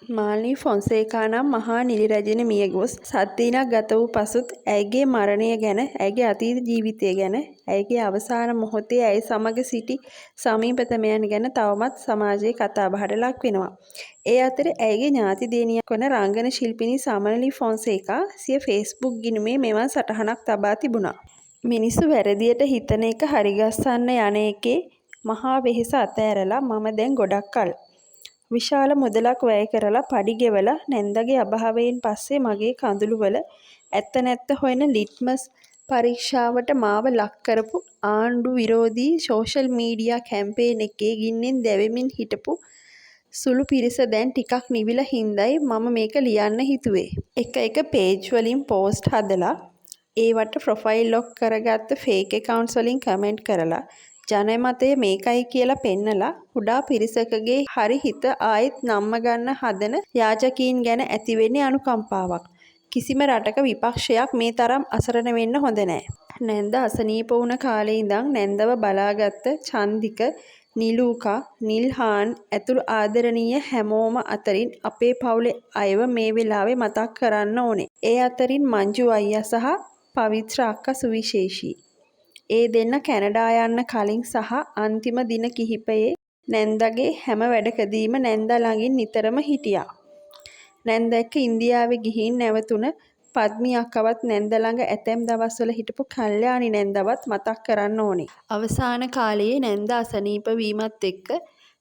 මාලිනී ෆොන්සේකා නම් මහා නිළි රැජින මියගොස් සත් දිනක් ගත වූ පසුත් ඇයගේ මරණය ගැන, ඇයගේ අතීත ජීවිතය ගැන, ඇයගේ අවසාන මොහොතේ ඇය සමග සිටි සමීපතමයන් ගැන තවමත් සමාජයේ කතාබහට ලක් වෙනවා. ඒ අතර ඇයගේ ඥාති දියණියක් වන රංගන ශිල්පිනී සමනලී ෆොන්සේකා සිය ෆේස්බුක් ගිණුමේ මෙවන් සටහනක් තබා තිබුණා. මිනිස්සු වැරදියට හිතන එක හරිගස්සන්න යන එකේ මහා වෙහෙස අතෑරලා මම දැන් ගොඩක් කල් විශාල මුදලක් වැය කරලා පඩි ගෙවලා නැන්දගේ අභාවයෙන් පස්සේ මගේ කඳුළුවල ඇත්ත නැත්ත හොයන ලිට්මස් පරීක්ෂාවට මාව ලක් කරපු ආණ්ඩු විරෝධී සෝෂල් මීඩියා කැම්පේන් එකේ ගින්නෙන් දැවෙමින් හිටපු සුළු පිරිස දැන් ටිකක් නිවිලා හින්දයි මම මේක ලියන්න හිතුවේ. එක පේජ් වලින් පෝස්ට් හදලා ඒවට ප්‍රොෆයිල් ලොක් කරගත්ත ෆේක් ඇකවුන්ට්ස් වලින් කමෙන්ට් කරලා ජනමතය මේකයි කියලා පෙන්නලා කුඩා පිරිසකගේ හරි හිත ආයෙත් නම්ම ගන්න හදන යාචකීන් ගැන ඇතිවෙන්නේ අනුකම්පාවක්. කිසිම රටක විපක්ෂයක් මේ තරම් අසරණ වෙන්න හොඳ නෑ. නැන්ද අසනීප වුණ කාලේ ඉඳන් නැන්දව බලාගත්ත චන්දික, නිලූකා, නිල්හාන් ඇතුළු ආදරණීය හැමෝම අතරින් අපේ පවුලේ අයව මේ වෙලාවේ මතක් කරන්න ඕනේ. ඒ අතරින් මංජු අයියා සහ පවිත්‍ර අක්කා සුවිශේෂී. ඒ දෙන්න කැනඩා යන්න කලින් සහ අන්තිම දින කිහිපයේ නැන්දගේ හැම වැඩකදීම නැන්ද ළඟින් නිතරම හිටියා. නැන්ද එක්ක ඉන්දියාවේ ගිහින් නැවතුන පද්මි අක්කවත් නැන්ද ළඟ ඇතැම් දවස්වල හිටපු කල්යාණි නැන්දවත් මතක් කරන්න ඕනේ. අවසාන කාලයේ නැන්ද අසනීප වීමත් එක්ක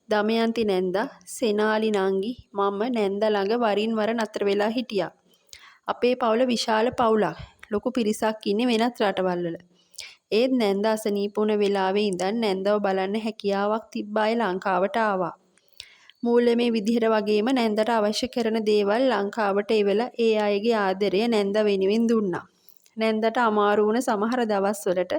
දමයන්ති නැන්ද, සෙනාලි නංගි, මම නැන්ද ළඟ වරින් වර නතර වෙලා හිටියා. අපේ පවුල විශාල පවුලක්. ලොකු පිරිසක් ඉන්නේ වෙනත් රටවල් වල. ඒත් නැන්ද අසනීප වුණ වෙලාවේ ඉඳන් නැන්දව බලන්න හැකියාවක් තිබ්බ අය ලංකාවට ආවා. මූල්‍යමය විදිහට වගේම නැන්දට අවශ්‍ය කරන දේවල් ලංකාවට එවලා ඒ අයගේ ආදරය නැන්ද වෙනුවෙන් දුන්නා. නැන්දට අමාරු වුණ සමහර දවස්වලට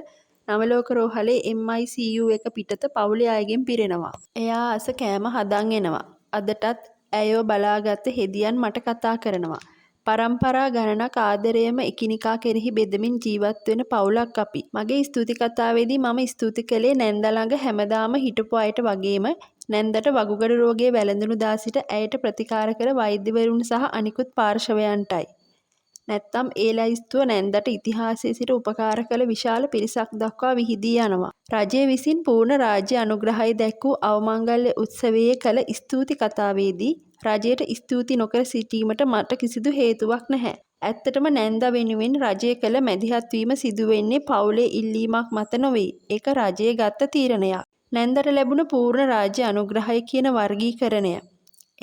නවලෝක රෝහලේ MICU එක පිටත පවුලේ අයගෙන් පිරෙනවා. එයා අස කෑම හදන් එනවා. අදටත් ඇයව බලාගත්ත හෙදියන් මට කතා කරනවා. පරම්පරා ගණනක් ආදරයම එකිනෙකා කෙරෙහි බෙදමින් ජීවත් වෙන පවුලක් අපි. මගේ ස්තුති කතාවේදී මම ස්තුති කළේ නැන්ද ළඟ හැමදාම හිටපු අයට වගේම නැන්දට වකුගඩු රෝගයේ වැළඳුණු දා සිට ඇයට ප්‍රතිකාර කර වෛද්‍යවරුන් සහ අනිකුත් පාර්ශවයන්ටයි. නැත්තම් ඒ ලැයිස්තුව නැන්දට ඉතිහාසයේ සිට උපකාර කළ විශාල පිරිසක් දක්වා විහිදී යනවා. රජය විසින් පූර්ණ රාජ්‍ය අනුග්‍රහය දැක් වූ අවමංගල්‍ය උත්සවයේ කළ ස්තුති කතාවේදී රජයට ස්තුති නොකර සිටීමට මට කිසිදු හේතුවක් නැහැ. ඇත්තටම නැන්ද වෙනුවෙන් රජය කළ මැදිහත් වීම සිදු වෙන්නේ පවුලේ ඉල්ලීමක් මත නොවේ. ඒක රජය ගත්ත තීරණයක්. නැන්දට ලැබුණ පූර්ණ රාජ්‍ය අනුග්‍රහය කියන වර්ගීකරණය.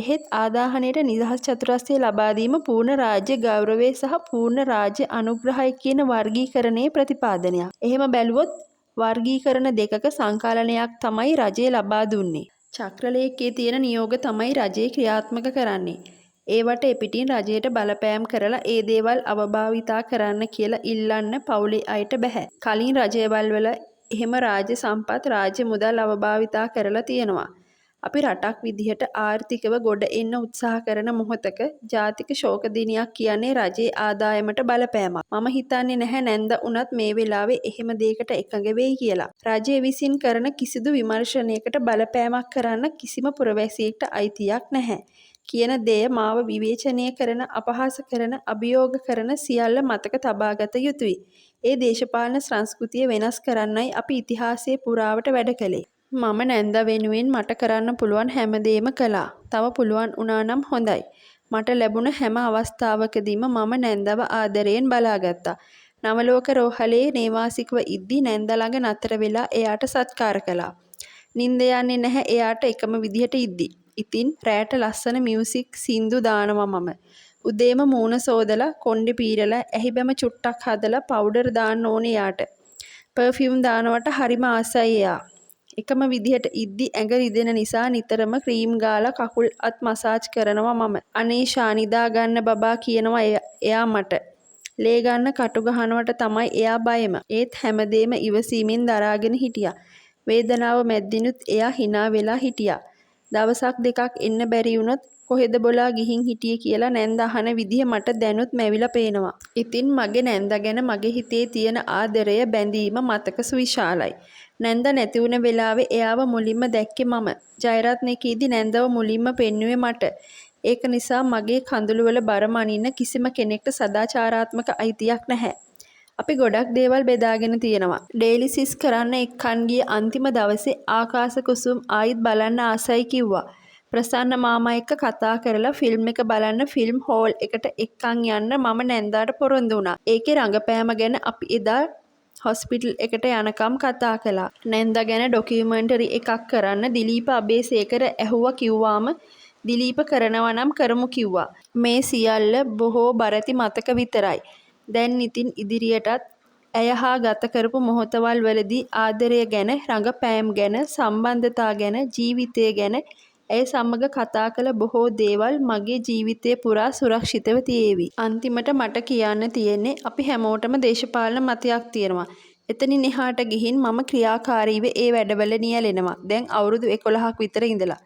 එහෙත් ආදාහනයට නිදහස් චතුරස්‍රය ලබා දීම පූර්ණ රාජ්‍ය ගෞරවය සහ පූර්ණ රාජ්‍ය අනුග්‍රහය කියන වර්ගීකරණයේ ප්‍රතිපාදනයක්. එහෙම බැලුවොත් වර්ගීකරණ දෙකක සංකලනයක් තමයි රජය ලබා දුන්නේ. චක්‍රලේඛයේ තියෙන නියෝග තමයි රජය ක්‍රියාත්මක කරන්නේ. ඒවට එපිටින් රජයට බලපෑම් කරලා ඒ දේවල් අවභාවිතා කරන්න කියලා ඉල්ලන්න පවුලේ අයට බැහැ. කලින් රජයවල් වල එහෙම රාජ්‍ය සම්පත් රාජ්‍ය මුදල් අවභාවිතා කරලා තියෙනවා. අපි රටක් විදිහට ආර්ථිකව ගොඩ එන්න උත්සාහ කරන මොහොතක ජාතික ශෝක දිනයක් කියන්නේ රජයේ ආදායමට බලපෑමක්. මම හිතන්නේ නැහැ නැන්ද උනත් මේ වෙලාවේ එහෙම දෙයකට එකඟ වෙයි කියලා. රජය විසින් කරන කිසිදු විමර්ශනයකට බලපෑමක් කරන්න කිසිම පුරවැසියෙක්ට අයිතියක් නැහැ කියන දෙය මාව විවේචනය කරන, අපහාස කරන, අභියෝග කරන සියල්ල මතක තබාගත යුතුයි. ඒ දේශපාලන සංස්කෘතිය වෙනස් කරන්නයි අපි ඉතිහාසයේ පුරාවට වැඩ කළේ. මම නැන්ද වෙනුවෙන් මට කරන්න පුළුවන් හැමදේම කළා. තව පුළුවන් වුණා නම් හොඳයි. මට ලැබුණ හැම අවස්ථාවකදීම මම නැන්දව ආදරයෙන් බලාගත්තා. නවලෝක රෝහලේ නේවාසිකව ඉද්දි නැන්ද ළඟ නතර වෙලා එයාට සත්කාර කළා. නිින්ද යන්නේ නැහැ එයාට එකම විදිහට ඉද්දි. ඉතින් රෑට ලස්සන මියුසික් සින්දු දානවා මම. උදේම මූණ සෝදලා කොණ්ඩේ පීරලා ඇහි බැම චුට්ටක් හදලා පවුඩර් දාන්න ඕනේ එයාට. පර්ෆියුම් දානවට හරිම ආසයි එයා. එකම විදිහට ඉද්දි ඇඟ රිදෙන නිසා නිතරම ක්‍රීම් ගාලා කකුල් අත් මසාජ් කරනවා මම. අනේ ෂා නිදා ගන්න බබා කියනවා එයා මට. ලේ ගන්න කටු ගහනවට තමයි එයා බයම. ඒත් හැමදේම ඉවසීමෙන් දරාගෙන හිටියා. වේදනාව මැද්දිනුත් එයා hina වෙලා හිටියා. දවසක් දෙකක් එන්න බැරි වුණොත් කොහෙද බොලා ගිහින් හිටියේ කියලා නැන්ද අහන විදිහ මට දැනුත් මැවිලා පේනවා. ඉතින් මගේ නැන්ද ගැන මගේ හිතේ තියෙන ආදරය බැඳීම මතක සුවිශාලයි. නැන්ද නැති වුණ වෙලාවේ එයාව මුලින්ම දැක්කේ මම. ජයරත්නකීදී නැන්දව මුලින්ම පෙන්නුවේ මට. ඒක නිසා මගේ කඳුළුවල බර මනින්න කිසිම කෙනෙක්ට සදාචාරාත්මක අයිතියක් නැහැ. අපි ගොඩක් දේවල් බෙදාගෙන තියෙනවා. ඩේලිසිස් කරන්න එක්කන් ගිය අන්තිම දවසේ ආකාස කුසුම් ආයිත් බලන්න ආසයි කිව්වා. ප්‍රසන්න මාමා එක්ක කතා කරලා ෆිල්ම් එක බලන්න ෆිල්ම් හෝල් එකට එක්කන් යන්න මම නැන්දාට පොරොන්දු වුණා. ඒකේ රඟපෑම ගැන අපි එදා හොස්පිටල් එකට යනකම් කතා කළා. නැන්දා ගැන ඩොකියුමන්ටරි එකක් කරන්න දිලීප අබේසේකර ඇහුවා කිව්වාම දිලීප කරනවා නම් කරමු කිව්වා. මේ සියල්ල බොහෝ බරති මතක විතරයි. දැන් ඉතින් ඉදිරියටත් ඇය හා ගත කරපු මොහොතවල් වලදී ආදරය ගැන, රඟපෑම් ගැන, සම්බන්ධතා ගැන, ජීවිතය ගැන ඇය සමග කතා කළ බොහෝ දේවල් මගේ ජීවිතය පුරා සුරක්ෂිතව තියේවි. අන්තිමට මට කියන්න තියෙන්නේ අපි හැමෝටම දේශපාලන මතයක් තියෙනවා. එතනින් එහාට ගිහින් මම ක්‍රියාකාරීව ඒ වැඩවල නියැලෙනවා. දැන් අවුරුදු 11ක් විතර ඉඳලා.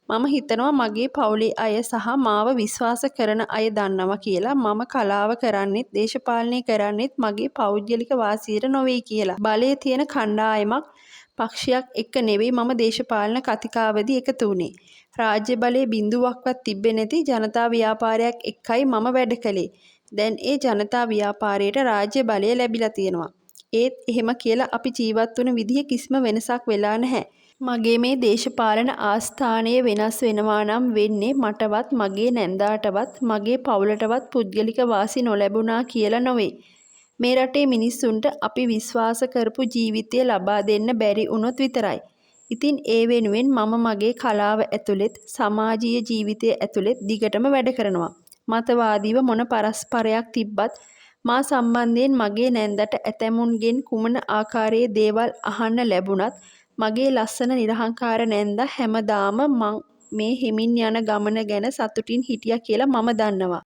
මම හිතනවා මගේ පවුලේ අය සහ මාව විශ්වාස කරන අය දන්නවා කියලා මම කලාව කරන්නෙත් දේශපාලනය කරන්නෙත් මගේ පෞද්ගලික වාසියට නොවෙයි කියලා. බලයේ තියෙන කණ්ඩායමක් පක්ෂයක් එක්ක නෙවෙයි මම දේශපාලන කතිකාවදී එකතු වුණේ. රාජ්‍ය බලයේ බිඳුවක්වත් තිබ්බේ නැති ජනතා ව්‍යාපාරයක් එක්කයි මම වැඩ කළේ. දැන් ඒ ජනතා ව්‍යාපාරයට රාජ්‍ය බලය ලැබිලා තියෙනවා. ඒත් එහෙම කියලා අපි ජීවත් වුණ විදිහ කිසිම වෙනසක් වෙලා නැහැ. මගේ මේ දේශපාලන ආස්ථානය වෙනස් වෙනවා නම් වෙන්නේ මටවත් මගේ නැන්දාටවත් මගේ පවුලටවත් පුද්ගලික වාසි නොලැබුණා කියලා නොවේ. මේ රටේ මිනිස්සුන්ට අපි විශ්වාස කරපු ජීවිතය ලබා දෙන්න බැරි වුණොත් විතරයි. ඉතින් ඒ වෙනුවෙන් මම මගේ කලාව ඇතුළෙත් සමාජීය ජීවිතය ඇතුළෙත් දිගටම වැඩ කරනවා. මතවාදීව මොන පරස්පරයක් තිබ්බත් මා සම්බන්ධයෙන් මගේ නැන්දට ඇතැමුන්ගෙන් කුමන ආකාරයේ දේවල් අහන්න ලැබුණත් මගේ ලස්සන නිරහංකාර නැන්දා හැමදාම මං මේ හෙමින් යන ගමන ගැන සතුටින් හිටියා කියලා මම දන්නවා.